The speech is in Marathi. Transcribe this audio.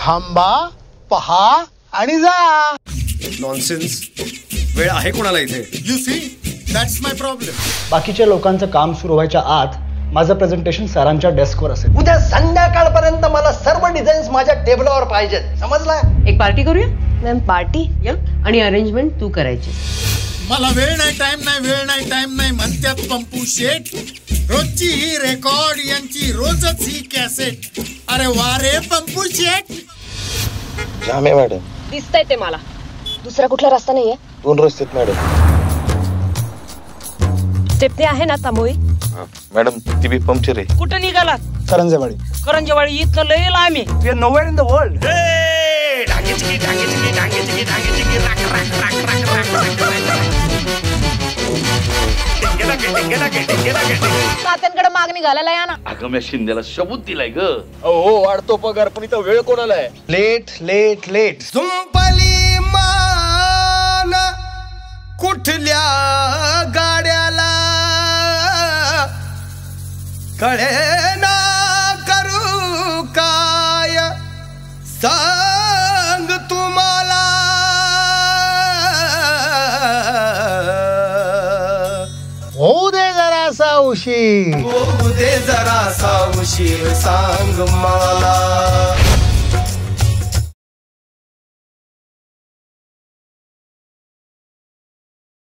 थांबा, पहा आणि जा. नॉनसेन्स. वेळ आहे कोणाला इथे? You see, that's my problem. बाकीच्या लोकांचं काम सुरू व्हायच्या आत माझं प्रेझेंटेशन सरांच्या डेस्कवर असेल. उद्या संध्याकाळपर्यंत मला सर्व डिझाईन्स माझ्या टेबलावर पाहिजेत. समजला? एक पार्टी करूया मॅम. पार्टी? आणि अरेंजमेंट तू करायची. मला वेळ नाही, टाइम नाही म्हणतात पंपू शेट. रोजची ही रेकॉर्ड, यांची रोजच ही कॅसेट. अरे वा रे पंपू शेट. जामे मॅडम. दिसतंय ते मला. दुसरा कुठला रस्ता नाहीये? 2 रस्ते मॅडम. स्टेपनी आहे ना तांबोळी? मॅडम ती बी पंक्चर आहे. कुठं निघाला? करंजेवाडी. करंजवाडी इथं लय लांब आहे. We are nowhere in the world. तात्यांकडे मागणी घालायला या ना. अगं मी शिंदेला सबूत दिलाय ग. हो वाढतो पगार, पण इथं वेळ कोणाला आहे? Late late late. झुंपली मान कुठल्या गाड्याला, कळे ना करू काय सांग तुम्हाला. होऊ दे जरासा उशीर, होऊ दे जरासा उशीर सांग मला.